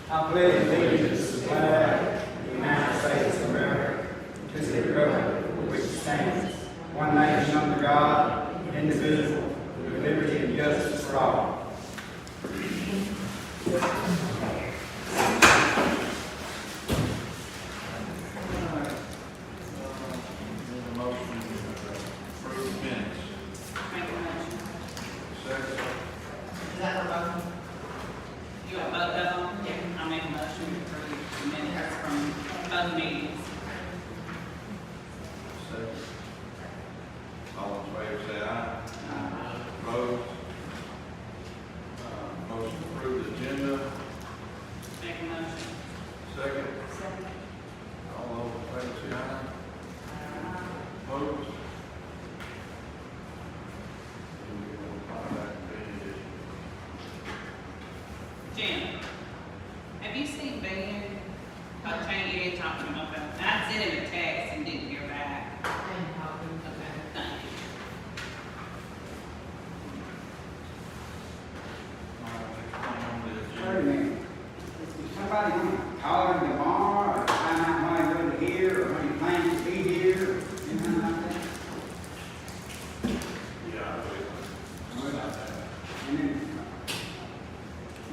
I pledge allegiance to the flag of the United States of America, to the republic for which it stands, one nation under God, indivisible, with liberty and justice for all.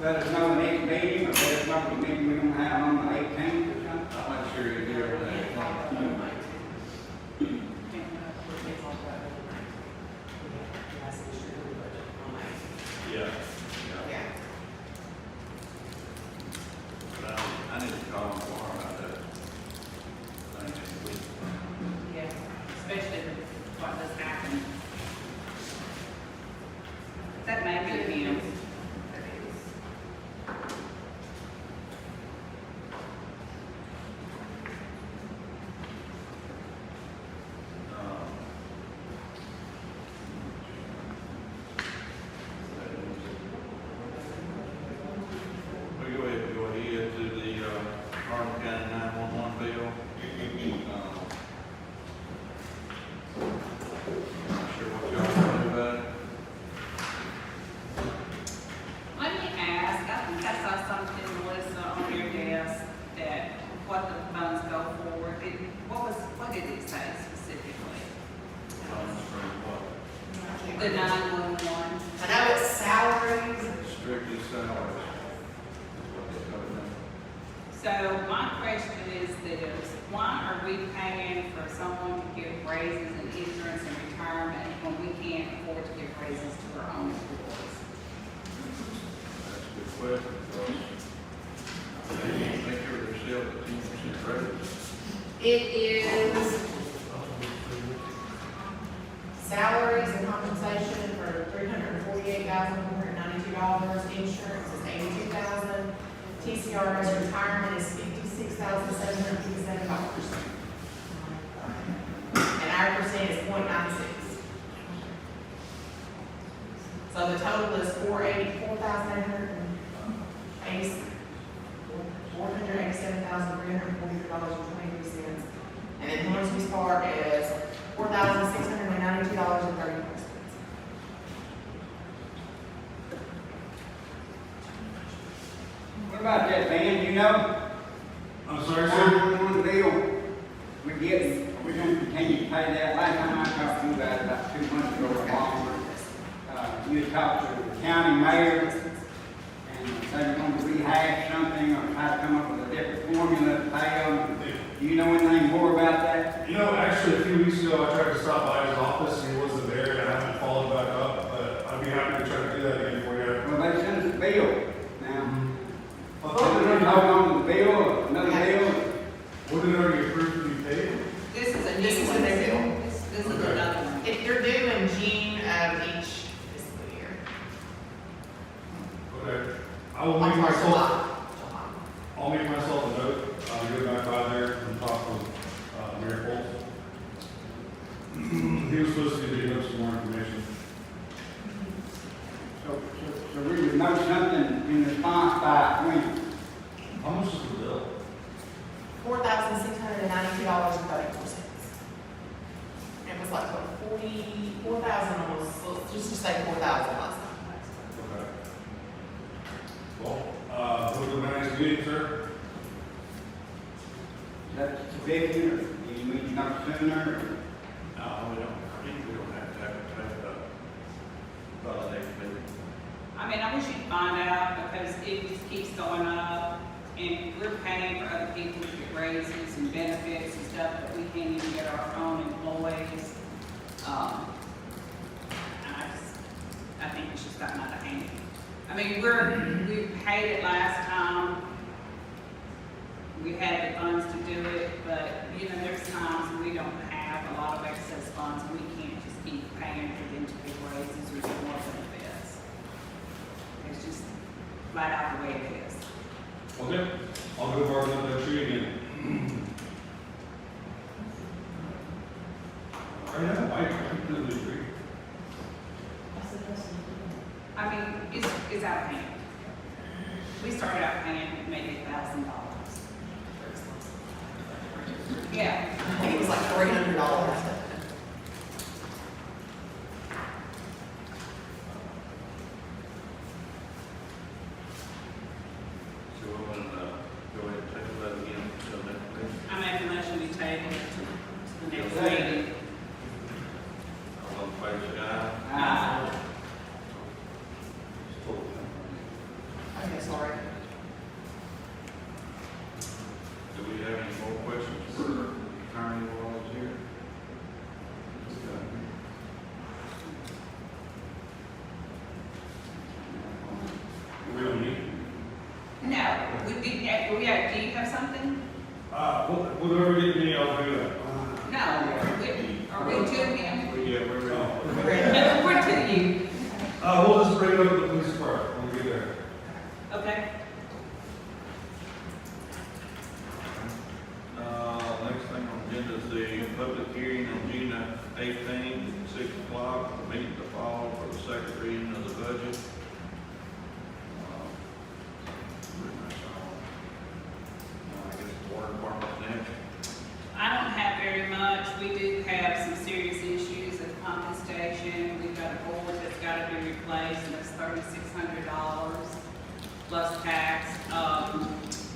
Let us know the next meeting, or let us know the meeting we're going to have on the 18th or something. I'm not sure you're here for that. Yeah. But I need to call him tomorrow about that. Yeah, especially with what has happened. That may be him. The 911. I know it's salaries. Strictly salaries. So my question is this: why are we paying for someone to give raises and insurance and retirement when we can't afford to give raises to our own employees? That's a good question, because they make sure they're still at 10% raise. It is salaries and compensation for $348,492. Insurance is $82,000. TCRS retirement is $56,757. And our percent is 0.96. So the total is $487,343.43. And then Hornsby's part is $4,692.30. What about that, man? You know? I'm sorry, sir? 911 bill we're getting, we're going to continue to pay that. Last time I talked to you about 2 months ago or longer, you had talked to the county mayor and they were going to rehash something or try to come up with a different formula to pay them. Do you know anything more about that? You know, actually, a few weeks ago, I tried to stop by his office, and he wasn't there, and I haven't followed back up, but I'd be happy to try to do that again for you. Well, they sent us a bill. Now, we're going to hold on to the bill or another bill. What did already approved to be paid? This is a This new is one. a new bill. This is another one. If you're due in June of each fiscal year. Okay. I will make I'll make myself a note. I'll go back by there and talk with Mayor Coles. He was supposed to give us some more information. So we would know something in response by when? How much is the bill? $4,692.34. It was like, what, 4,000 almost, just to say 4,000 last time. Okay. Well, with the nice next meeting, sir? Is that sufficient, or do you need to know sooner? Or? No, we don't, I mean, we don't have to have it taped up by the next meeting. I mean, I wish you'd find out because it just keeps going up and we're paying for other people to get raises and benefits and stuff, but we can't even get our own employees. I think it's just gotten out of hand. I mean, we paid it last time. We had the funds to do it, but, you know, there's times when we don't have a lot of excess funds and we can't just keep paying for them to get raises or get more benefits. It's just flat out the way it is. Okay, I'll go bark up that tree again. Right now, I can do the tree. I mean, it's out of hand. We started out paying maybe $1,000. Yeah. I think it was like $300. So we're gonna, go ahead and table that again until next meeting. I make a motion to table it to the next meeting. All in favor, say aye. Okay, sorry. Do we have any more questions for the attorney while he's here? We don't need. No, we did, do you have something? Whatever you get me, I'll do that. No, are we to him? Yeah, we're ready. Oh. We're to you. We'll just bring it up to the police department when we get there. Okay. Next thing on the agenda is the public hearing on June 18th at 6 o'clock, the meeting to follow for the second reading of the budget. Pretty much all. I guess the water department's next. I don't have very much. We do have some serious issues at the pumping station. We've got a board that's got to be replaced, and it's $3,600 plus tax.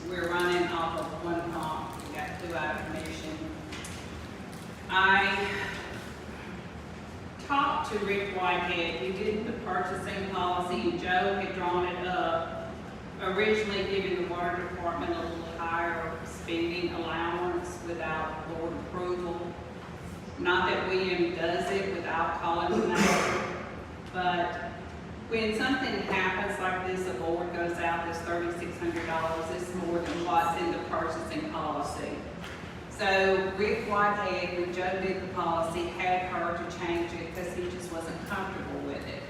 We're running off of one pump. We got 2 out of commission. I talked to Rick Whitehead. We did the purchasing policy, and Joe had drawn it up, originally giving the water department a little higher spending allowance without board approval. Not that William does it without calling him out, but when something happens like this, a board goes out, there's $3,600, it's more than what's in the purchasing policy. So Rick Whitehead, when Joe did the policy, had her to change it because he just wasn't comfortable with it.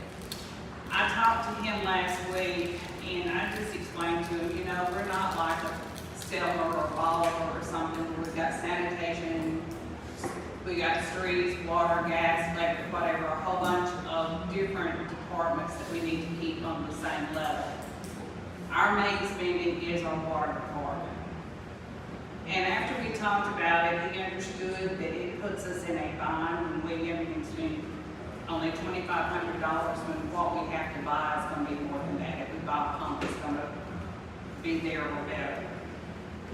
I talked to him last week, and I just explained to him, you know, we're not like a Selmer or Bolivar or something. We've got sanitation, we got streets, water, gas, electric, whatever, a whole bunch of different departments that we need to keep on the same level. Our main spending is our water department. And after we talked about it, he understood that it puts us in a bind when William can spend only $2,500 when what we have to buy is going to be more than that. If we buy a pump, it's going to be there or better.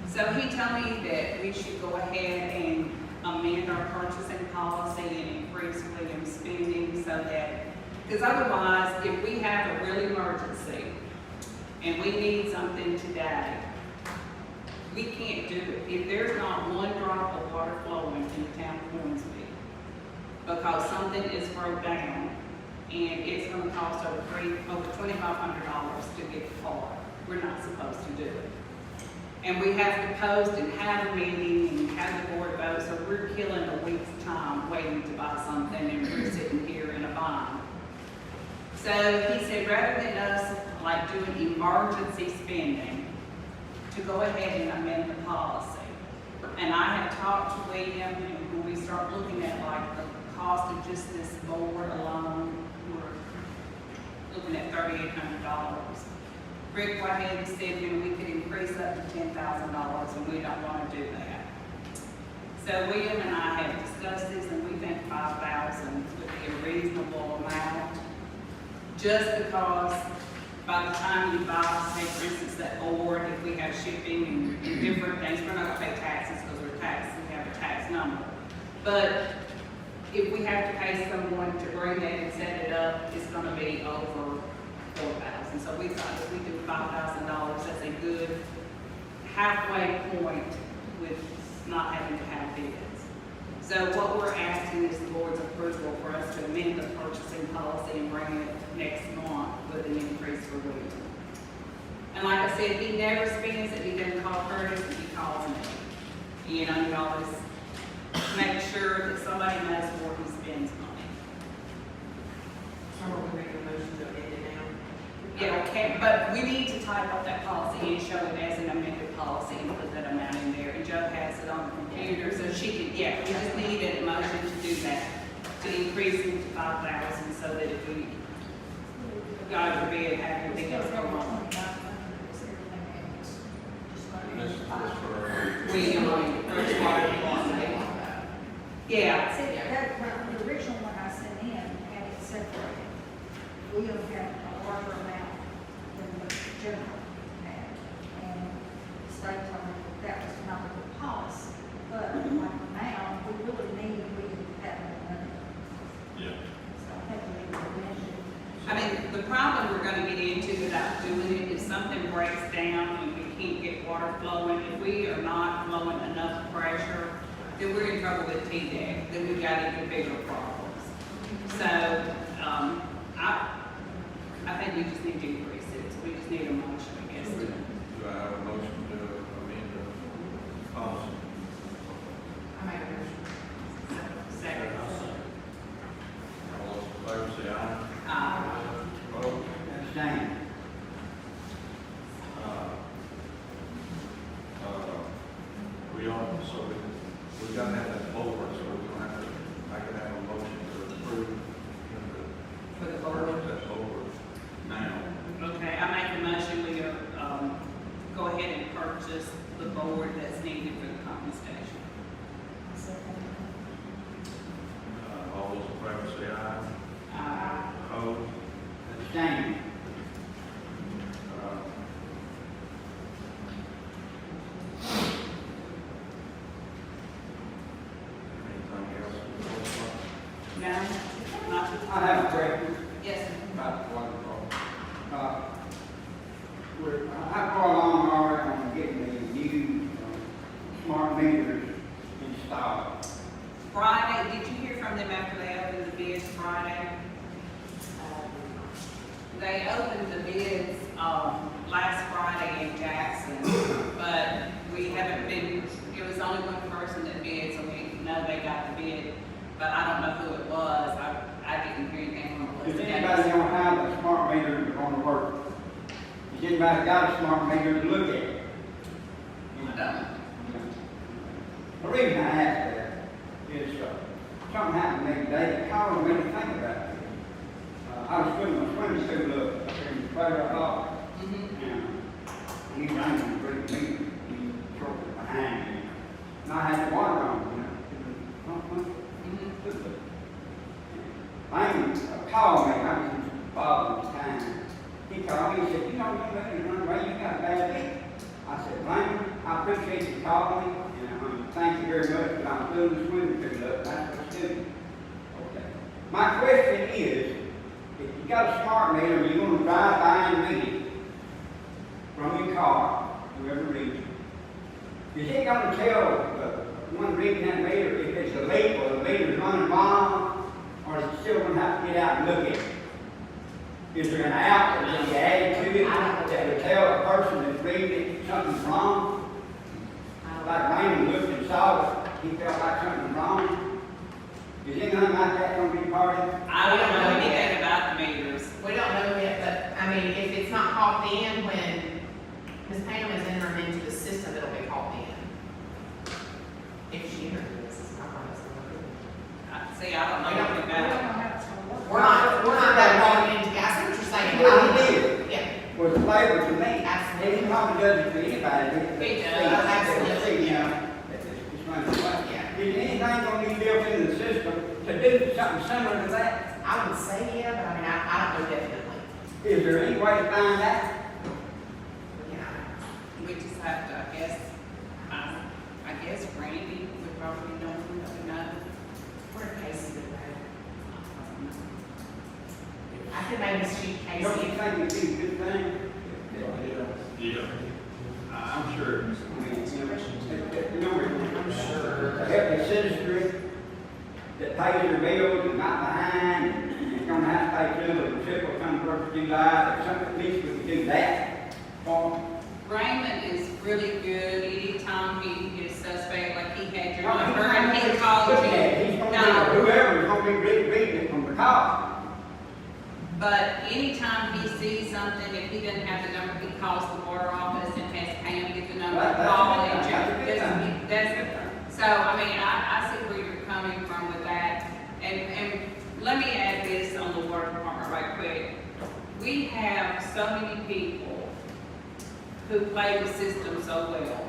So he told me that we should go ahead and amend our purchasing policy and increase William's spending so that, because otherwise, if we have a real emergency and we need something today, we can't do it. If there's not one drop of water flowing in the town of Hornsby, because something is broke down, and it's gonna cost over $2,500 to get the car. We're not supposed to do it. And we have to post and have a meeting and have the board vote, so we're killing a week's time waiting to buy something, and we're sitting here in a bind. So he said, rather than us like doing emergency spending, to go ahead and amend the policy. And I have talked to William, and when we start looking at like the cost of just this board alone, we're looking at $3,800. Rick Whitehead said, you know, we could increase up to $10,000, and we don't want to do that. So William and I have discussed this, and we think $5,000 would be a reasonable amount, just because by the time you buy, say for instance, that board, if we have shipping and different things, we're not gonna pay taxes because we're taxed, we have a tax number. But if we have to pay someone to bring that and set it up, it's gonna be over 4,000. So we thought if we do $5,000, that's a good halfway point with not having to have bids. So what we're asking is the board's approval for us to amend the purchasing policy and bring it next month with an increase for William. And like I said, he never spends it, he doesn't call Curtis, he calls me. You know, he always makes sure that somebody knows where he spends money. So we're making a motion to amend it now? Yeah, okay, but we need to type up that policy and show it as an amended policy and put that amount in there. And Joe has it on the computer, so she could, yeah, we just need a motion to do that, to increase it to 5,000 so that if we, God forbid, have anything else go wrong. This is for, We, first water department. Yeah, See, the original one I sent in had it separated. We have had a larger amount than the general had. And the state told me that was not a good policy. But like now, we really need, we have that money. yeah. So I think we need to amend it. I mean, the problem we're gonna get into without doing it, if something breaks down and we can't get water flowing, if we are not flowing enough pressure, then we're in trouble with T-Deck, then we've got even bigger problems. So, I think we just need to increase it, so we just need a motion, I guess. Do I have a motion to amend the policy? I make a motion. Second. All those in favor say aye. Opposed? Abstain. We are, so we gotta have that over, so we're gonna have to, I can have a motion to approve For the the board. purchase that's over now. Okay, I make a motion, we go ahead and purchase the board that's needed for the company station. All those in favor say aye. Opposed? Abstain. Anything else? No, not. I have a question Yes, sir. about the water problem. I've gone along already on getting the new smart meters installed. Friday, did you hear from them after they opened the bids Friday? They opened the bids, last Friday in Jackson, but we haven't been, it was only one person that bid, so we know they got the bid, but I don't know who it was, I didn't hear anything on the Does list. anybody know how the smart meters are going to work? Has anybody got a smart meter to look at? I don't. The reason I ask that is, something happened the other day that caused me to think about it. I was putting my swimming suit up in the trailer park, and he ran and bring me, he drove it behind me. And I had the water on, Lane called me, I was in Bob's time. He called me, he said, you know, you better run away, you got a bad week. I said, Lane, I appreciate you calling me, and thank you very much, but I'm doing the swimming suit up, that's what's doing. Okay. My question is, if you got a smart meter, you're gonna drive by and read it from your car, whoever reads it. Is it gonna tell the one reading that meter if it's a leak or the meter's running wild? Or is it still gonna have to get out and look at it? Is there an app that you add to it that would tell a person that's reading it something's wrong? Like Raymond looked and saw it, he felt like something's wrong. Is anything like that gonna be part of it? I don't know anything about the meters. We don't know yet, but, I mean, if it's not caught in when Ms. Pam is entering into the system, it'll be caught in. If she enters into the system, I promise. See, I don't know We don't anything know about it. how it's gonna work. We're not that logging into, I see what you're saying. but I It Yeah, was a favor to me. Absolutely. He probably does it for anybody. He does, absolutely. You know, it's running away. Yeah. Is anything gonna be built into the system to do something similar to that? I would say yeah, but I mean, I don't know definitely. Is there any way to find that? Yeah. We just have to, I guess Randy would probably know, know. What are Casey's about? I could maybe shoot Don't you Casey. think it'd be a good thing? Yeah. I'm sure. I mean, you know, I'm sure. to help the citizenry that pays their bills and not behind, and gonna have to pay two or triple some Fourth of July, or something, at least we could do that. For Raymond is really good. Anytime he is suspect, like he had your them. number and he called He's you. gonna No. be, whoever's gonna be reading it from the call. But anytime he sees something, if he doesn't have the number, he calls the water office and has Pam get the number, That's call good. and check. That's a good thing. That's, so, I mean, I see where you're coming from with that. And let me add this on the water department right quick. We have so many people who play the system so well.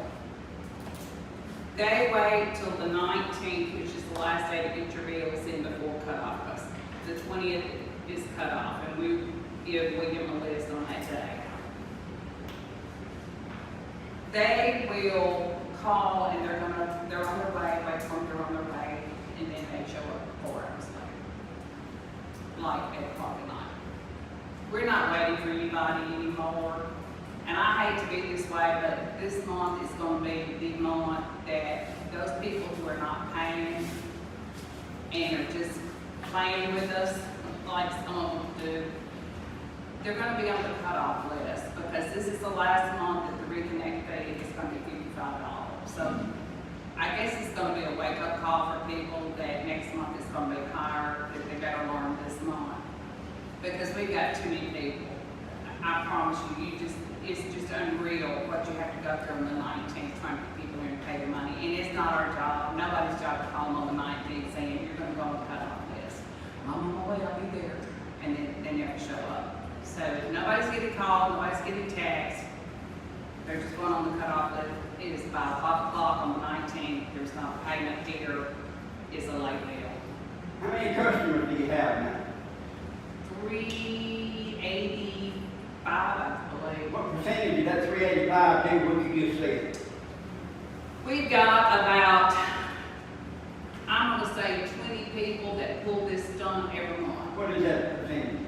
They wait till the 19th, which is the last day to get your bills in before cutoff. The 20th is cut off, and we give William a list on that day. They will call and they're on their way, wait for them, they're on their way, and then they show up 4 hours later. Like 8 o'clock at night. We're not waiting for anybody anymore. And I hate to be this way, but this month is gonna be the month that those people who are not paying and are just playing with us, like some of them do, they're gonna be on the cutoff list, because this is the last month that the reconnect fee is gonna be $55. So I guess it's gonna be a wake-up call for people that next month is gonna be higher, that they better learn this month. Because we've got too many people. I promise you, it's just unreal what you have to go through on the 19th trying to get people in to pay their money. And it's not our job, nobody's job to call them on the 19th saying, you're gonna go on the cutoff list. I'm on my way, I'll be there. And then they never show up. So nobody's getting called, nobody's getting text. They're just going on the cutoff list. It is about 5 o'clock on the 19th. There's not payment here. It's a late bill. How many customers do you have now? 385, I believe. What percentage of that 385 do what you just said? We've got about, I'm gonna say 20 people that pull this stunt every month. What is that percentage?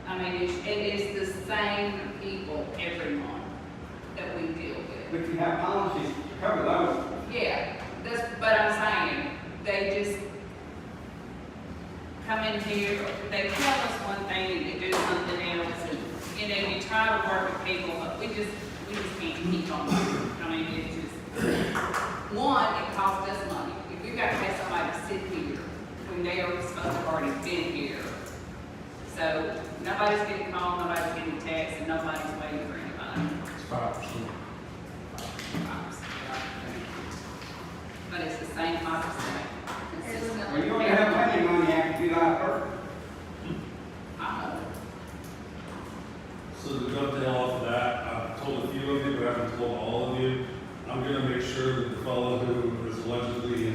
I mean, it is the same people every month that we deal with. But you have policies to cover those. Yeah, but I'm saying, they just come in here, they tell us one thing and they do something else, and, you know, we try to work with people, but we just can't keep on. I mean, it's just, one, it costs us money. If we've got to pay somebody to sit here, when they are supposed to have already been here. So, nobody's getting called, nobody's getting text, and nobody's waiting for anybody. It's 5%. But it's the same 5%. Well, you only have plenty of money after July 1st. So to dovetail off of that, I've told a few of you, but I haven't told all of you. I'm gonna make sure that the fellow who is allegedly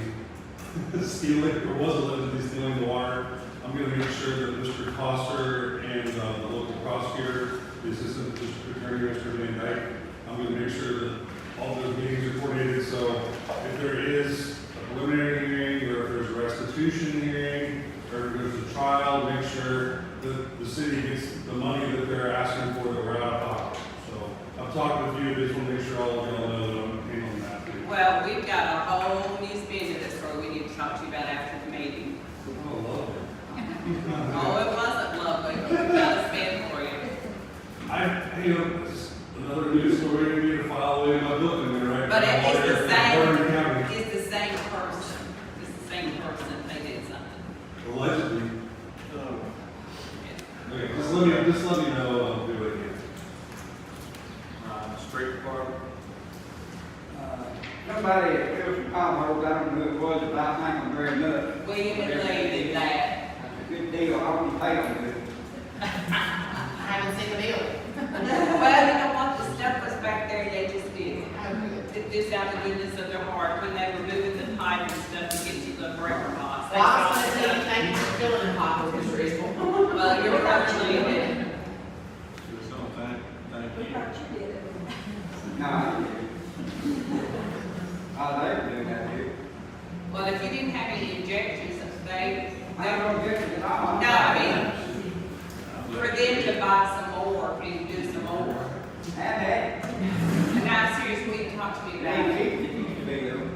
stealing, or was allegedly stealing the water, I'm gonna make sure that Mr. Coster and the local prosecutor, the assistant district attorney, Mr. Van Dyke, I'm gonna make sure that all those meetings are coordinated, so if there is a preliminary hearing, or if there's a restitution hearing, or if there's a trial, make sure that the city gets the money that they're asking for that we're out of pocket. So I've talked with you, just want to make sure all of y'all know that I'm handling that too. Well, we've got a whole new spin to this story we need to talk to you about after the meeting. Oh, lovely. Oh, it wasn't lovely, but we've got a spin for you. You know, it's another news story to be to file away in my book in there, right? But now, it's while the you're in same, Vernon County. it's the same person. It's the same person, they did something. Allegedly. Okay, just let me know, I'll do it again. Street department. Somebody that filled some potholes, I don't know who it was, but I thank them very much. William and Lee did that. That's a good deal, I hope you pay them good. I haven't seen the bill. Well, you know what, the stuff was back there, they just did it. Oh, good. Did this out of the goodness of their heart, when they were moving the pipe and stuff to get you the breaker box. Well, I was gonna tell you, thank you for filling the pot with this reasonable. Well, you're probably, No, I didn't do it. I never do that, dude. Well, if you didn't have any objections, they, I don't get it at all. no, I mean, for them to buy some more and do some more. Have that. And now, seriously, he talked to me They about ain't it. cheap, it used to be though.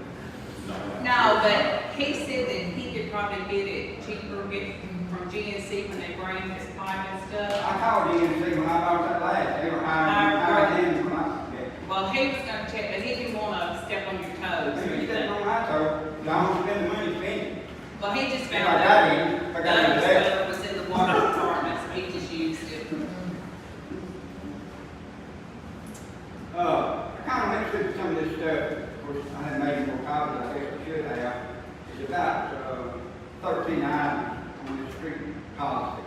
No, but he said that he could probably get it cheaper, get from GNC when they bring his pipe and stuff. I called GNC when I bought that last, they were hiring them when I, yeah. Well, he was gonna check, but he didn't wanna step on your toes or If you anything. didn't know my toe, don't spend the money spending. Well, he just If I found got out it, if I the got other it there. stuff was in the water department, so he just used it. I kind of went through some of this stuff, of course, I had made more copies, I guess I should have. It's about 13 items on the street policy.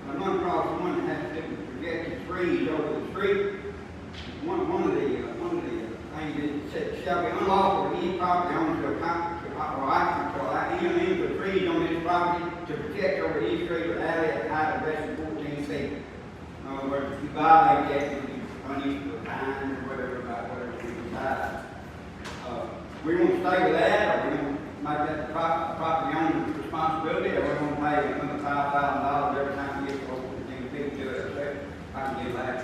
I run across one that has to do with projected trees over the street. One of the things that said, shall be unlawful for any property owner to accomplish, or I can enter into trees on this property to protect over any street or alley at a height of less than 14 feet. In other words, if you violate that, you'll be punished for fine or whatever, about whatever we decide. We want to stay with that, or we want to make that the property owner's responsibility, or we want to pay another $5,000 every time we get over 14 feet to it, so I can get back.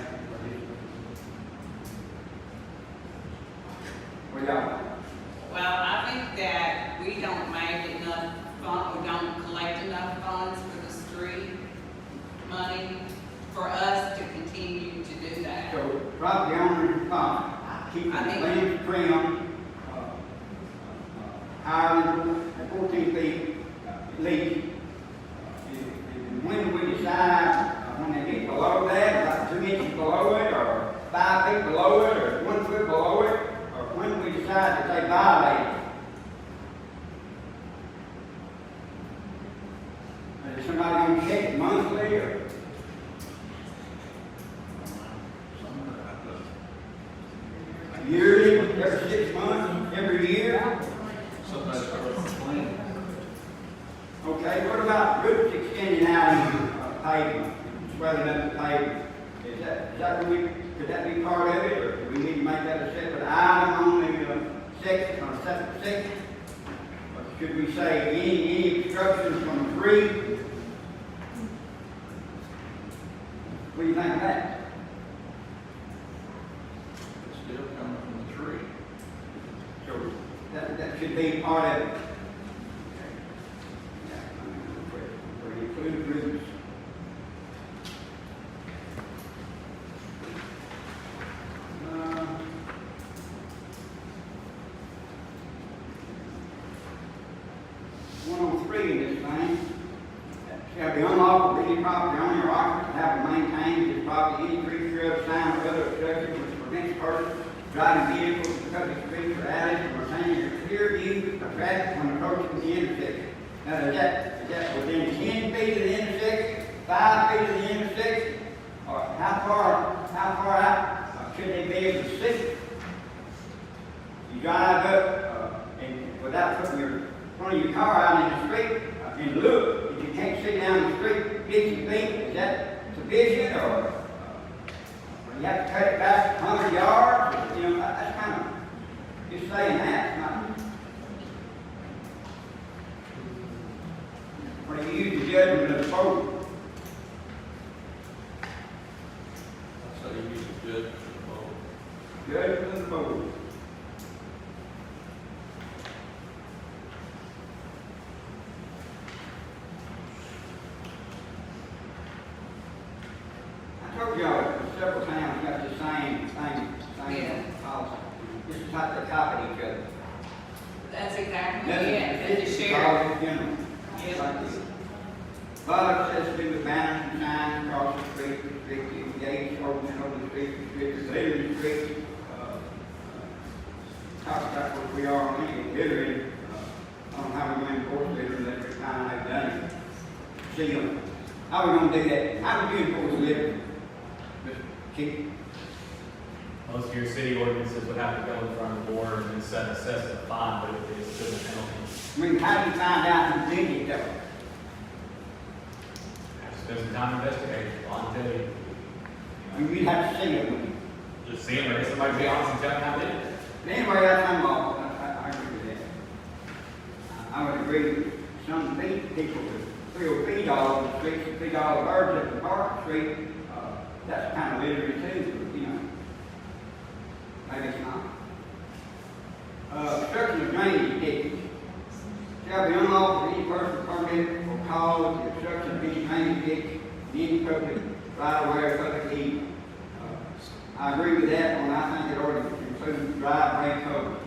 What y'all? Well, I think that we don't make enough fund, we don't collect enough funds for the street money for us to continue to do that. So, property owner's responsibility, keep the limbs trimmed, higher than 14 feet at least. And when we decide, when they get below that, about 2 inches below it, or 5 feet below it, or 1 foot below it, or when we decide that they violate it. Is somebody gonna check it monthly, or? Yearly, every 6 months, every year? Somebody's got a complaint. Okay, what about roots extending out into pavement, swelling up the pavement? Is that, could that be part of it, or do we need to make that a separate item on the section, on a separate section? Or should we say any obstructions from the tree? What do you think of that? It's still coming from the tree. So that should be part of it. We include roots. Three in this thing. Shall be unlawful for any property owner or occupant to have and maintain his property any tree, shrub, sign, or other obstruction which prevents persons driving vehicles to public streets or alleys from retaining a clear view of traffic when approaching the intersection. Now, is that within 10 feet of the intersection, 5 feet of the intersection, or how far out should they be able to see? You drive up and without putting your front of your car out in the street and look, if you can't see down the street 50 feet, is that sufficient, or you have to cut it back 100 yards? You know, that's kind of, just saying that, it's not. When you use the judgment of the vote, So you use a judge for judgment of the vote. I told y'all several times, got the same Yeah. policy. This is how they copy each other. That's exactly Nothing- it, and the it's sheriff. all in general. Yeah. Like this. But it says to do with banners and signs across the street, restricted, gates, open over the street, restricted, littering the street. Talk about what we are on here, littering. I don't know how we're going to enforce littering, that's the time they've done it. See them. How are we going to do that? How would you enforce littering? Just keep, Most of your city ordinances would have to go in front of the board and then assess a fine, but it is still a penalty. I mean, how do you find out who did it though? Have to spend some time investigating, well, I'll tell you. I mean, you'd have to see them. Just seeing, maybe somebody be honest and tell them how to do it. But anyway, I'm off, I agree with that. I would agree, some people that feel feed all the streets, feed all the birds at the park street, that's kind of littering too, but, you know. Maybe it's not. Obstruction of drainage ditches shall be unlawful for any person permitted or cause the obstruction of any drainage ditch in any public right of way or public easement. I agree with that one. I think it ought to include driveway culverts.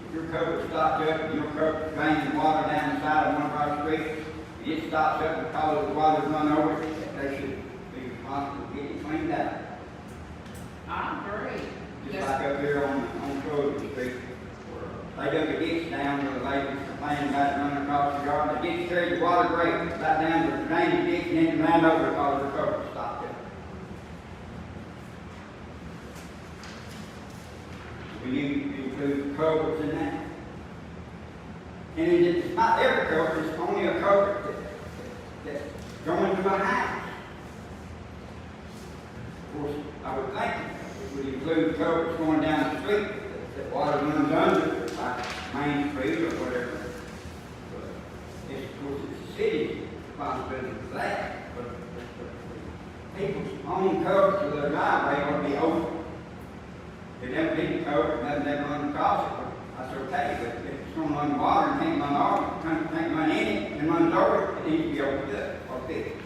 If your culvert stopped up and your culvert draining water down the side of one of our streets, and it stops up because the water run over it, they should be responsible for getting it cleaned out. I agree. Just like up here on Troy Street, where they dug a ditch down where the ladies complaining about it running across the yard. The ditch carried the water great, right down to the drainage ditch and then it ran over because the culvert stopped up. We need to include culverts in that. And it's not every culvert, it's only a culvert that's going to a house. Of course, I would think it would include culverts going down the street that water runs under, like Main Street or whatever. But it's, of course, it's the city's responsibility for that. But people's own culverts of their driveway ought to be open. If they have a big culvert and doesn't ever run across it, that's okay. But if it's going to run water and can't run over, can't run in it and runs over it, it needs to be opened up or fixed.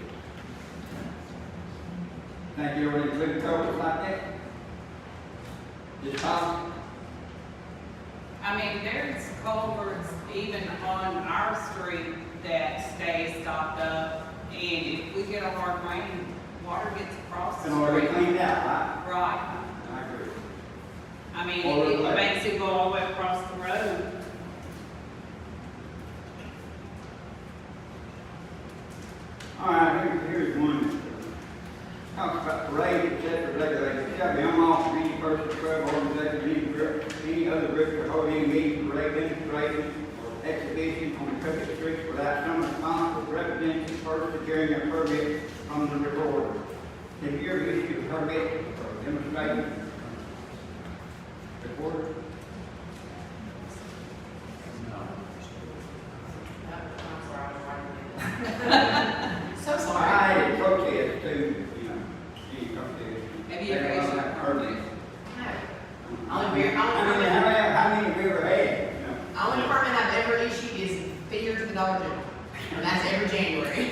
Think you would include culverts like that? Just possible? I mean, there's culverts even on our street that stay stopped up, and if we get a hard rain, water gets across the And already street. cleaned out, right? Right. I agree. I mean, Or it like- makes it go all the way across the road. All right, here's one that talks about parade, etc. regulations. Shall be unlawful for any person, club, organization, any other group to hold any meeting, parade, demonstration, or exhibition on the public streets without some responsible representative person carrying a permit from the recorder. Have you ever issued a permit for demonstration? Recorder? So sorry. I had a protest too, you know, any protest. Have you ever issued a permit? How many have we ever had? You know? Only permit I've ever issued is figure to the Dollar General, and that's every January.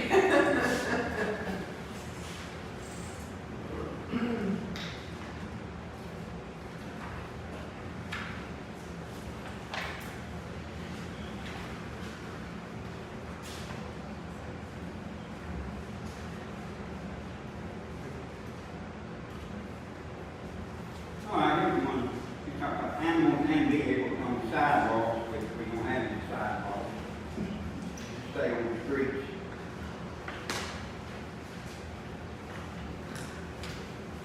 All right, here's one. You talk about animals and vehicles on the sidewalks, which we don't have any sidewalks. Stay on the streets.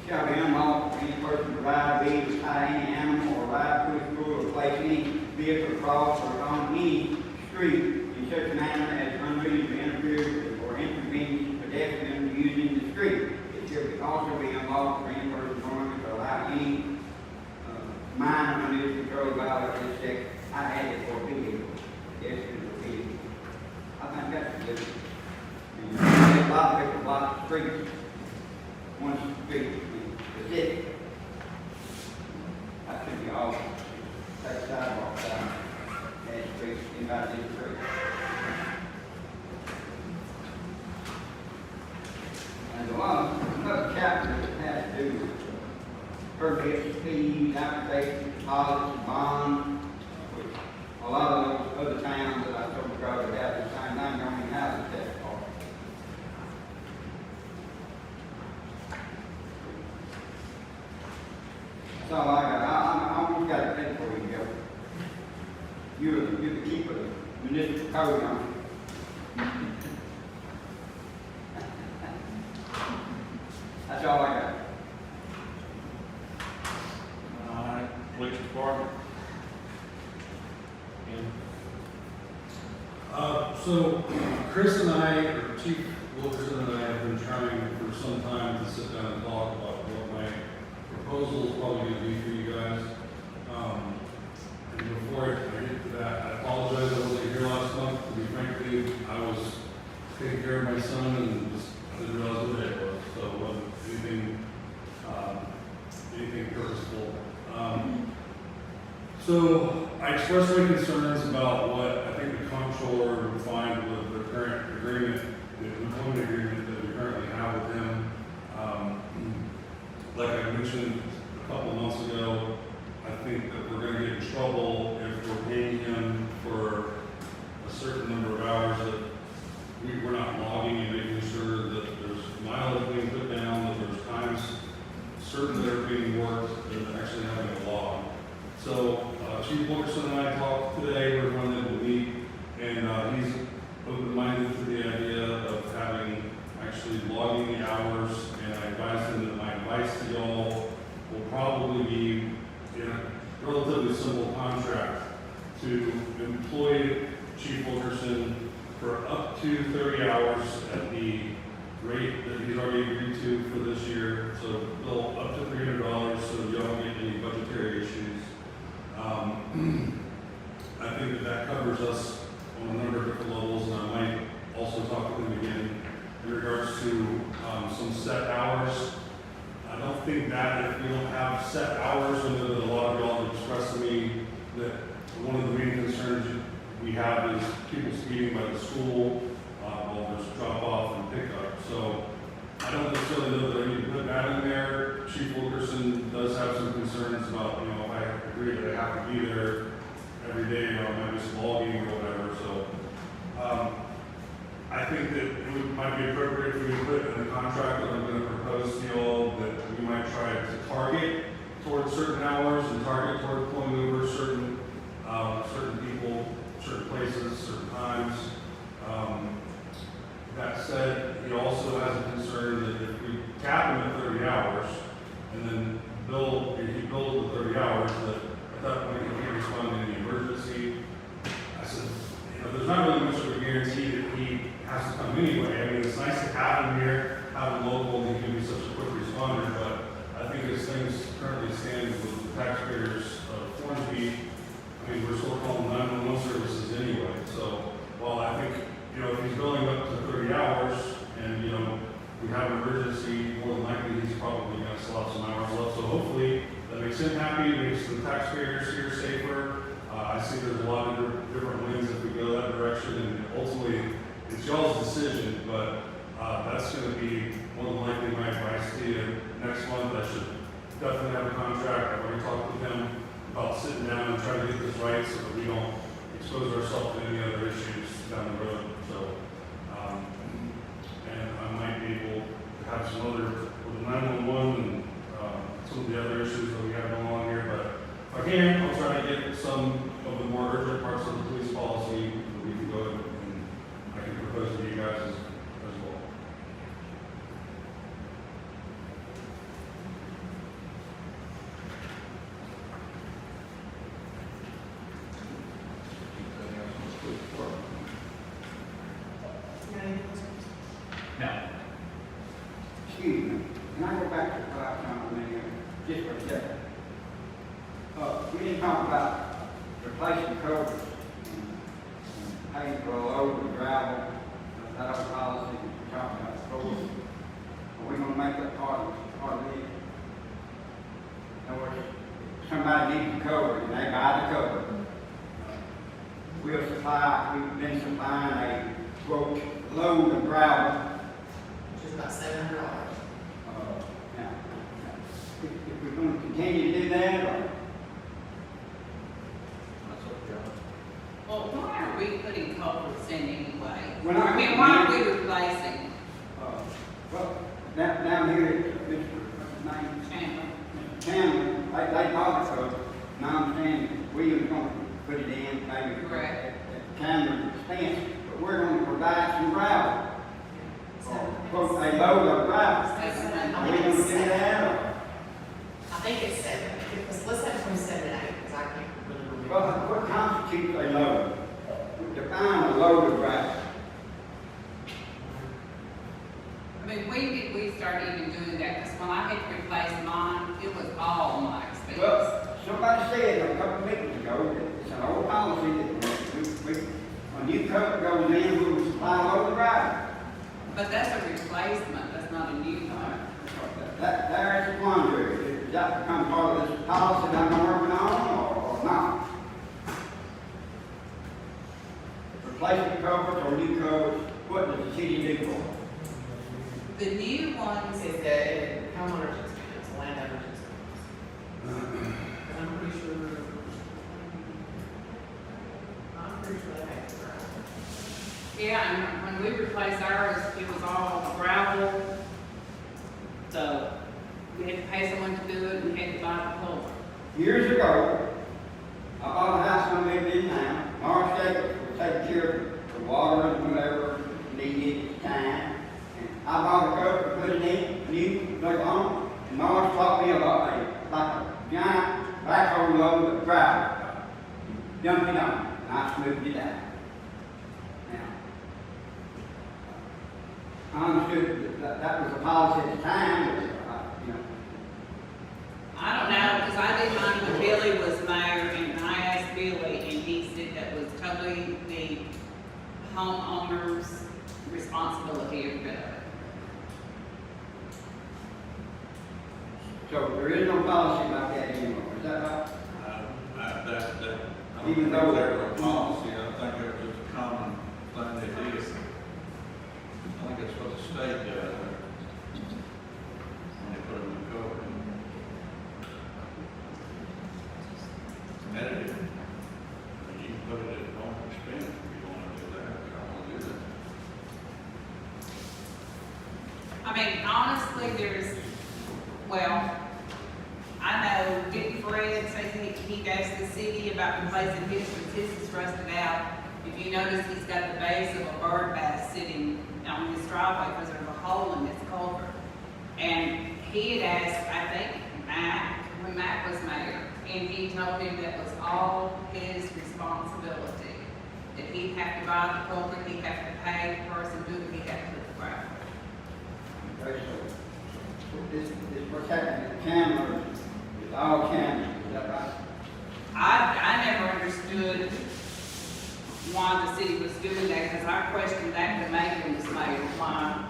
Shall be unlawful for any person to ride, lead, tie any animal, or ride, push, pull, or place any vehicle across or on any street in such a manner as unreasonably interfere with or inconvenience pedestrians using the street. It shall also be unlawful for any person going to allow any minor unusual control violation of this section. I had it for vehicles. Yes, it was a vehicle. I think that's good. And there's a lot of people block the streets. One street, specific. That should be all. Take sidewalks down. And streets, anybody in the street. And another chapter that has to do with permits, fees, applications, deposits, bonds, which a lot of those other towns that I told you probably have the same thing, don't even have the test card. That's all I got. I almost got a thing for you, Joe. You're the keeper of the municipal code on it. That's all I got. All right, police department. So Chris and I, or Chief Wilkerson and I have been trying for some time to sit down and talk about what my proposal is probably gonna be for you guys. And before I get to that, I apologize, I wasn't here last month. To be frank with you, I was taking care of my son and just didn't realize what day it was, so it wasn't anything purposeful. So I expressed my concerns about what I think the comptroller would find with the current agreement, the employment agreement that we currently have with him. Like I mentioned a couple months ago, I think that we're gonna get in trouble if we're paying him for a certain number of hours that we're not logging and making sure that there's mileage being put down, that there's times certain that are being worked, and actually having a log. So Chief Wilkerson and I talked today, we're going to meet, and he's open-minded to the idea of having, actually logging the hours, and I advised him that my advice to y'all will probably be in a relatively simple contract to employ Chief Wilkerson for up to 30 hours at the rate that he's already agreed to for this year. So bill up to $300 so y'all don't get any budgetary issues. I think that covers us on a number of different levels, and I might also talk with him again in regards to some set hours. I don't think that if we don't have set hours, and a lot of y'all have expressed to me that one of the main concerns we have is people speeding by the school while there's drop off and pickup. So I don't necessarily know that I need to put that in there. Chief Wilkerson does have some concerns about, if I agree that I have to be there every day, I might miss logging or whatever. So I think that it might be appropriate for me to put in the contract that I'm going to propose to you all that we might try to target towards certain hours and target toward pulling over certain people, certain places, certain times. That said, he also has a concern that if we cap him at 30 hours and then he bills the 30 hours, that at that point he can't respond to any emergency. I said, there's not really much of a guarantee that he has to come anyway. I mean, it's nice to have him here, have him local, and he can be such a quick responder, but I think as things currently stand with the taxpayers of Hornsby, I mean, we're still calling 911 services anyway. So while I think, if he's billing up to 30 hours and, we have an emergency, more than likely he's probably going to still have some hours left. So hopefully that makes him happy, makes the taxpayers here safer. I see there's a lot of different wins if we go that direction, and ultimately it's y'all's decision, but that's going to be more than likely my advice to you. Next month I should definitely have a contract. I've already talked with him about sitting down and trying to get this right so that we don't expose ourselves to any other issues down the road. So, and I might be able to have some other, with the 911 and some of the other issues that we have going on here, but if I can, I'll try to get some of the more urgent parts of the police policy that we can go and I can propose to you guys as well. No. Excuse me, can I go back to what I was talking about just for a second? We didn't talk about replacing covers, paying for a load of gravel, that other policy, we talked about covers. Are we gonna make that part of it? In other words, somebody needs a cover, and they buy the cover. We've been supplying a, quote, load of gravel. Which is about $700. Now, if we're going to continue to do that, or Well, why are we putting culverts in anyway? We're not- Why are we replacing well, down here, Mr. Chandler? Chandler, they bought it, so now I'm saying we was going to put it in, maybe Correct. at Chandler's expense, but we're going to provide some gravel. Quote, a load of gravel. Are we going to do that, or? I think it's 7. Let's have from 7 to 8, because I can't really remember. Well, what constitutes a load? Define a load of gravel. start even doing that, because when I had to replace mine, it was all my expense. Well, somebody said a couple of meetings ago that it's an old policy that when new coat goes in, we will supply all the drivers. But that's a replacement, that's not a new one. There's a quandary. Does that become part of this policy that I'm working on or not? Replacement covers or new covers, what does the city do for them? The new ones, Is the homeowner's expense, landowner's expense? 'Cause I'm pretty sure they pay for it. yeah, and when we replaced ours, it was all gravel. So we had to pay someone to do it, and we had to buy the culvert. Years ago, I bought a house I lived in now. Marsh Acres was taking care of the water and whatever needed at the time. And I bought a cover, put it in, new, like home, and Marsh taught me a lot, like a giant backhoe load of gravel. Dumped it on, and I smoothed it out. Now, I understood that was a policy at the time, but, you know, I don't know, because I did mine when Billy was mayor, and I asked Billy, and he said that was totally the homeowner's responsibility of it. so there is no policy like that anymore, is that right? I don't Even think though- they're a policy, I think it's just a common thing they do. I think that's what the state does, when they put them in code. Edited, and you can put it at home expense if you wanna do that, I don't wanna do that. I mean, honestly, well, I know, didn't Fred say he asked the city about replacing his, because his is rusted out. If you notice, he's got the base of a bird bath sitting on his driveway, because there's a hole in his culvert. And he had asked, I think, Matt, when Matt was mayor, and he told him that was all his responsibility. That he'd have to buy the culvert, he'd have to pay the person doing it, he'd have to put the gravel. Okay, so this what's happening in Chandler, is all Chandler, is that right? I never understood why the city was doing that, because I questioned that when Megan was mayor, why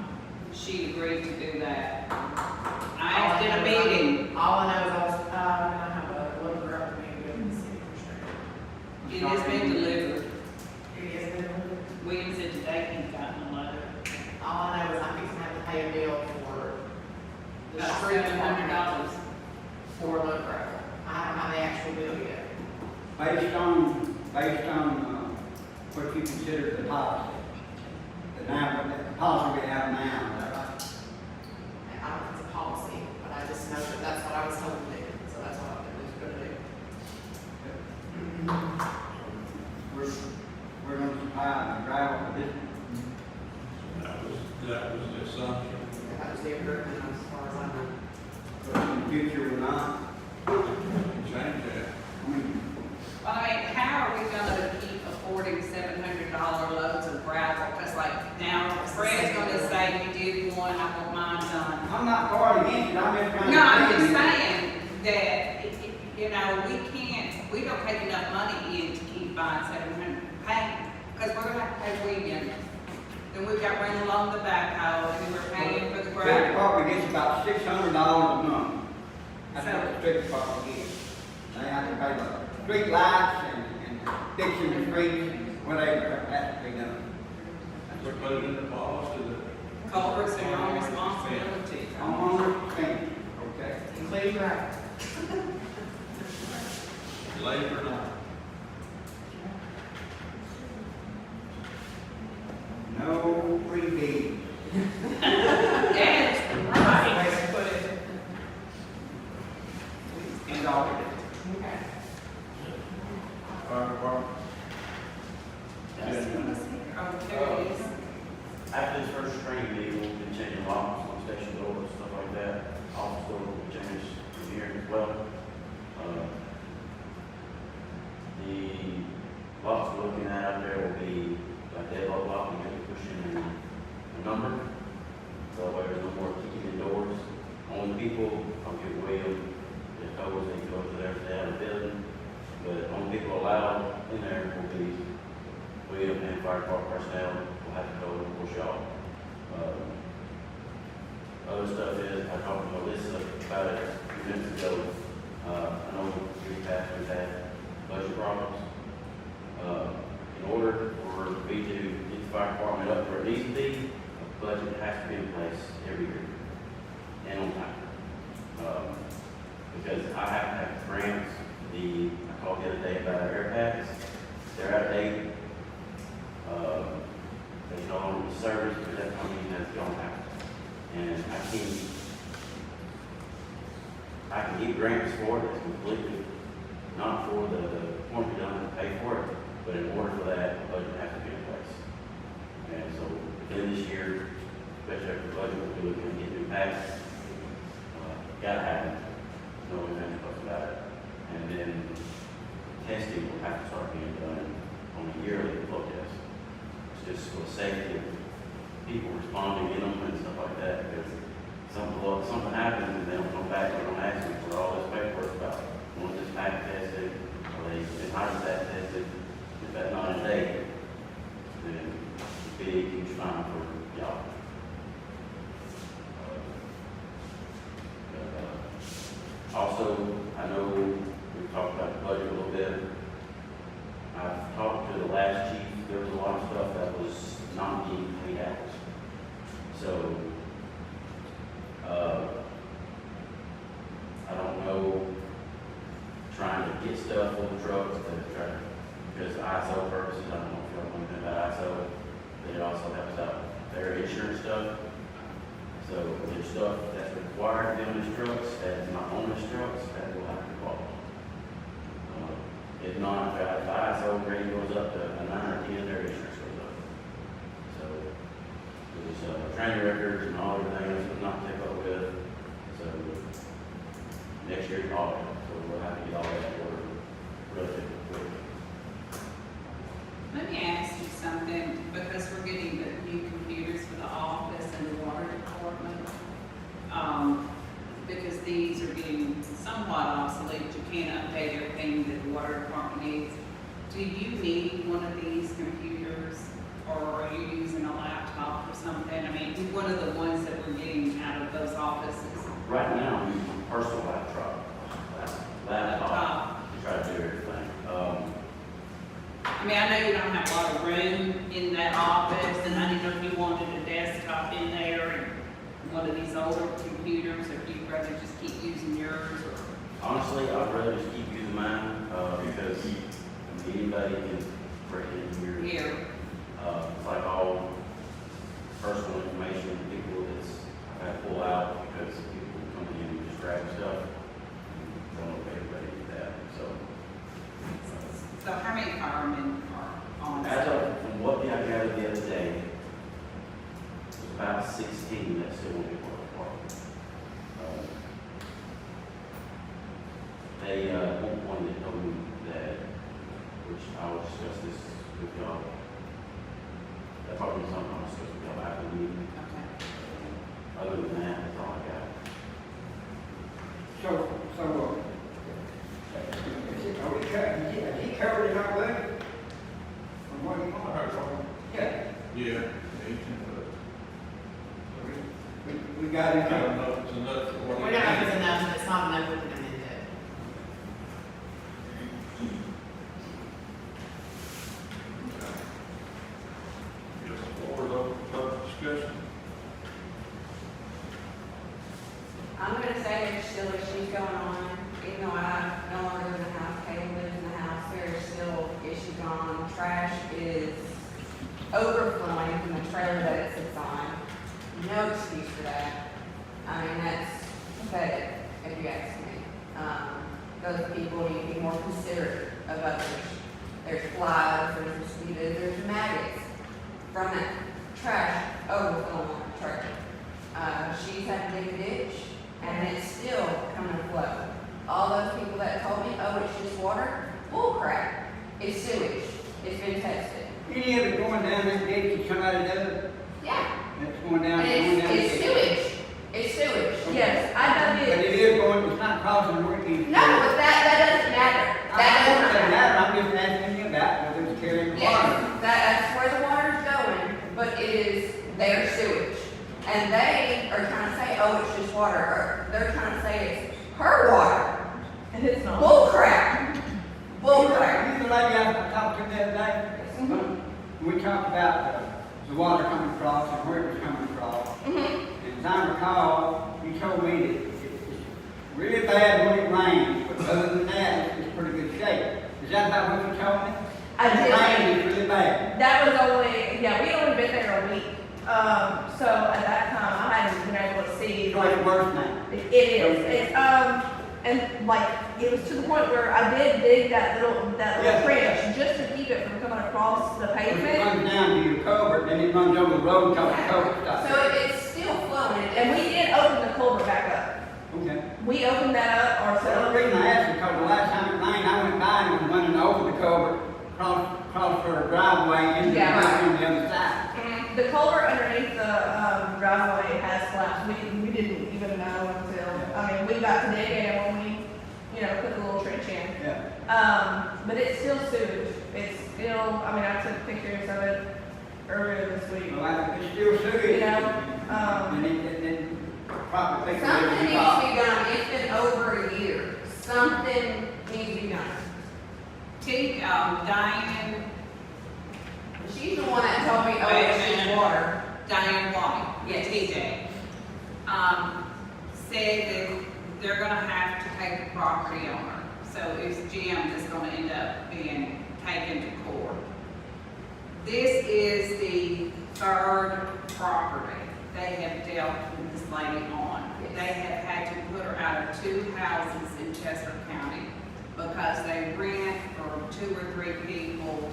she agreed to do that. I asked in a meeting, All I know is I have a little girl being given the city for it has been delivered. sure. It is been, William said today he'd gotten a letter. all I know is I'm fixing to have to pay a bill for the About street $700. for load gravel. I don't have the actual bill yet. Based on what you consider the policy, the policy we have now, is that right? I don't know if it's a policy, but I just know that that's what I was told to do, so that's what I was gonna do. We're going to supply the gravel for this. That was the assumption. That was the agreement as far as I know. But in the future, we're not. Change that. I mean, Well, I mean, how are we gonna keep affording $700 loads of gravel? Because like now, Fred's gonna say, you did one, I want mine done. I'm not for or against it, I'm just trying to. No, I'm just tell you. saying that, you know, we don't take enough money in to keep buying 700, paying, because we're gonna have to pay Williams. Then we've got running along the backhoe, and we're paying for the Street gravel. department gets about $600 a month. That's what the street department gets. They have to pay the street lights and fixing the streets, and whatever has to be done. We put it in the policy that. Culverts are your own responsibility. Homeowners paying, okay? Including gravel. Late or not. No freebies. That's right. Way to put it. And all. Okay. Fire department. Oh, there it is. After this first training meeting, we'll be changing locks on station doors, stuff like that. Office door will be changed from here as well. allowed in there will be, we and fire department personnel will have to go and push y'all. Other stuff is, I talked to Melissa about it a few minutes ago. I know we've had budget problems. In order for me to get the fire department up where it needs to be, a budget has to be in place every year and on time. Because I have to have grants, I called the other day about our air packs, they're out of date. They no longer be serviced, but that company has gone out. And I can get grants for it, it's completely not for the Hornsby done to pay for it, but in order for that, the budget has to be in place. And so, within this year, especially after the budget, we'll be looking at getting new packs. Gotta have it, no ifs, buts about it. And then testing will have to start being done on a yearly flow test. It's just for the safety of people responding in them and stuff like that, because something happens and they don't come back, they don't ask me for all this paperwork about, when this pack tested, or they been hydrostatic tested, if that's not in date, then it's a big, huge fine for y'all. Also, I know we've talked about the budget a little bit. I've talked to the last chief, there was a lot of stuff that was not being paid out. So, I don't know, trying to get stuff on the trucks to try to, because ISO purposes, I don't know if y'all know anything about ISO, but it also helps out their insurance stuff. So there's stuff that's required to be on these trucks, that is not on these trucks, that will have to be bought. If not, if the ISO rating goes up to a 9 or 10, their insurance goes up. So there's training records and all everything else would not take up with. So next year's audit, so we'll have to get all that in order relatively quick. Let me ask you something, because we're getting the new computers for the office and the water department. Because these are getting somewhat obsolete, you can't update everything that the water department needs. Do you need one of these computers, or are you using a laptop or something? I mean, one of the ones that we're getting out of those offices. Right now, I'm using my personal laptop to try to do everything. I mean, I know you don't have a lot of room in that office, and I didn't know if you wanted a desktop in there and one of these older computers, or if you'd rather just keep using yours, or. Honestly, I'd rather just keep using mine, because anybody can break in here. Here. It's like all personal information, people that's, I gotta pull out because people come in and just grab stuff. Don't know if everybody did that, so. So how many firemen are on? As of, from what I gathered the other day, there's about 16 that still won't be part of the department. One that told me that, which I will discuss this with y'all. That probably is something I'll discuss with y'all after the meeting. Okay. Other than that, that's all I got. He covered it our way? From what he wanted? Yeah. Yeah, 18 foot. We got it I don't covered. know if it's enough for what. We don't know if it's enough, if it's not enough, we can amend it. Yes, the floor is open for public discussion. I'm gonna say there's still issues going on, even though I no longer live in the house, Caleb lives in the house, there's still issues going on. Trash is overflowing from the trailer that it sits on. No excuse for that. I mean, that's pathetic, if you ask me. Those people need to be more considerate of others. There's flies, there's mosquitoes, there's maggots from that trash overflowing on the trailer. She's had to dig a ditch, and it's still coming to flow. All those people that told me, oh, it's just water, bull crap. It's sewage. It's been tested. Any of it going down that ditch that somebody does, Yeah. that's going down. It's sewage. It's sewage. Yes, I know But it it. is going, it's not causing work. No, but that doesn't matter. That doesn't matter. I'm just village water, or they're trying to say it's her water. And it's not. Bull crap. Bull crap. You the lady I talked to the other day? We talked about the water coming across and where it was coming across. And as I recall, you told me that it's really bad when it rains, but other than that, it's pretty good shape. Is that about what you told me? I did. Rain is really bad. That was only, yeah, we'd only been there a week. So at that time, I hadn't been able to see. It's like worse now. It is. It's, and like, it was to the point where I did dig that little Yeah. trench just to keep it from coming across the When it pavement. runs down to your culvert, then it runs over the road till the culvert stops. So it's still flowing. And we did open the culvert back up. Okay. We opened that up Well, the ourselves. reason I asked is because the last time it rained, I went by and it was running over the culvert, across her driveway into the Yeah. house on the other side. The culvert underneath the driveway has collapsed. We didn't even know until, I mean, we got to dig it when we, put the little trench in. Yeah. But it's still sewage. It's still, I mean, I took pictures of it earlier this week. Well, it's still sewage. You know, And it probably takes a Something little needs while. to be done. It's been over a year. Something needs to be done. Diane, She's the one that told me, oh, Wait a it's minute. water. Diane White, Yes. TJ, said that they're gonna have to take the property owner. So it's Jim that's gonna end up being taken to court. This is the third property they have dealt with this lady on. They have had to put her out of 2 houses in Chester County because they rent for 2 or 3 people.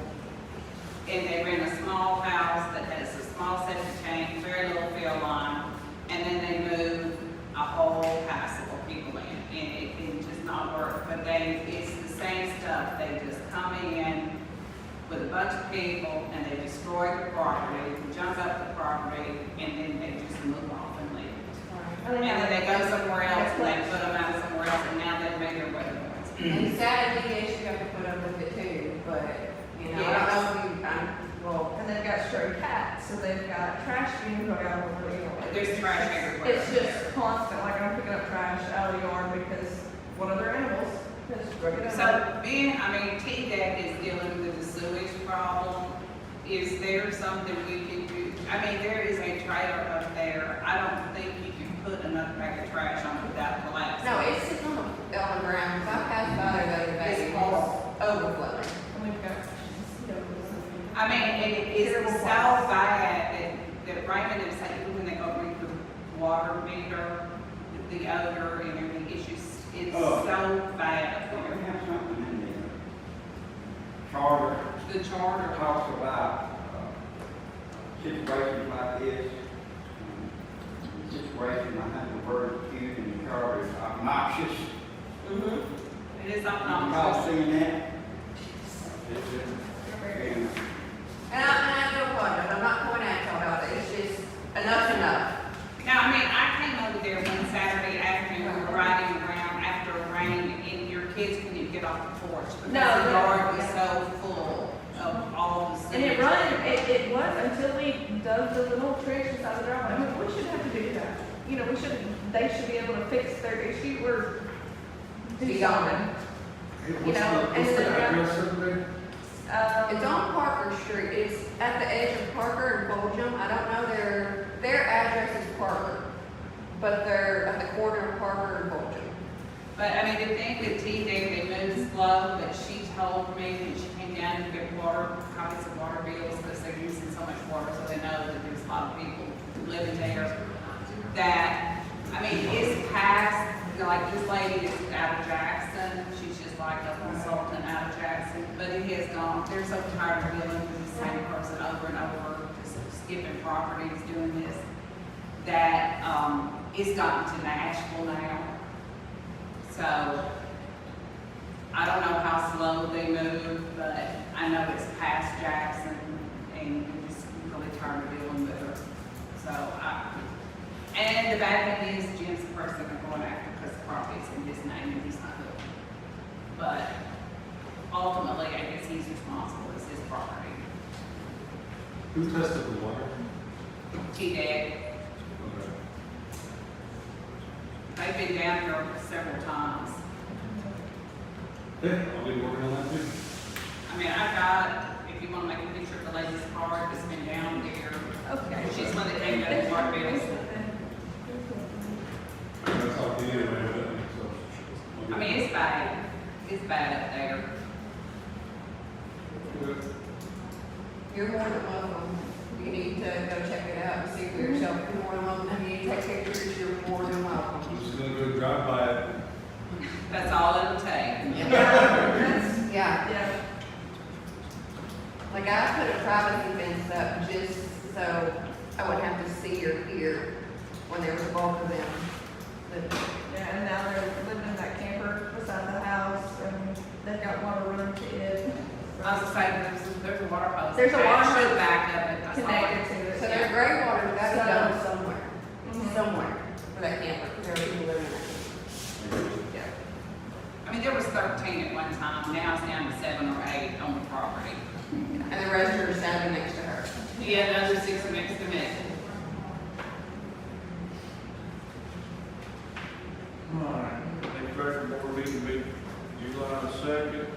And they rent a small house that has a small septic tank, very little fill line, and then they move a whole house full of people in, and it can just not work. But it's the same stuff. They just come in with a bunch of people and they destroy the property, jump up the property, and then they just move off and leave. And then they go somewhere else and they put them out somewhere else, and now they've made their way to us. And sadly, yes, you have to put up with it too, but, I don't know if well, And they've got stray cats, so they've got trash being put out over the yard. There's trash everywhere. It's just constant, like I'm picking up trash out of the yard because one of their animals is drugging it up. So T-Deck is dealing with the sewage problem. Is there something we can do? There is a trailer up there. I don't think you can put another bag of trash on it without collapsing. no, it's sitting on the ground. If I passed by there the other day, It's it horrible. was overflowing. And we've got, It's so bad that Raymond is saying when they go read the water meter, the odor and everything, it's Oh. so bad We up there. have something in there. Charter The charter. talks about situations like this. Situation, I think the word used in the charter is obnoxious. It is Y'all obnoxious. seeing that? And And I do apologize, I'm not pointing at y'all about it, it's just, enough's enough. Now, I came over there one Saturday afternoon, we were riding around after a rain, and your kids couldn't get off the porch because No, the no. yard was so full of all the and sewage. it was until we dug the little trench inside the driveway. I mean, we shouldn't have to do that. They should be able to fix their issue or do Be something. gone. And then address over there? It's on Parker Street, it's at the edge of Parker and Belgium, I don't know their address is Parker, but they're at the corner of Parker and Belgium. But the thing with T-Deck, they move slow, but she told me when she came down to get copies of water bills, because they're using so much water, so they know that there's a lot of people living there, that, it's past, like this lady is out of Jackson, she's just like a consultant out of Jackson, but it has gone, they're so tired of dealing with the same person over and over, just skipping properties, doing this, that, it's gotten to Nashville now. So, I don't know how slow they move, but I know it's past Jackson, and we're just really tired of dealing with her. So, and the bad thing is Jim's the person they're going after because the property's in his name and he's not doing it. But ultimately, I guess he's responsible, it's his property. Who tested the water? T-Deck, Okay. they've been down here several times. Okay, I'll be working on that too. I mean, I've got, if you wanna make a picture of the lady's car that's been down there. Okay. She's one that came out of water bills. That's all the anyway, so. I mean, it's bad. It's bad up there. You're more than welcome. You need to go check it out and see for yourself. You're more than welcome. If you need to take pictures, you're more than welcome. I'm just gonna go drive by it. That's all it'll take. Yeah. Yeah. Like I put a privacy fence up just so I wouldn't have to see or hear when there was a bulk of them. But Yeah, and now they're living in that camper beside the house, and they've got water running to it. I was saying, there's a water hose. There's a water attached to the hose back of it. That's all. Connected to it. So their gray water's gotta be done somewhere, Mhm. somewhere for that camper, because there are people living in it. I mean, there was 13 at one time, now it's down to 7 or 8 on the property. And the rest are standing next to her. Yeah, the other 6 are next to me. Alright, next regular board meeting will be July 2nd.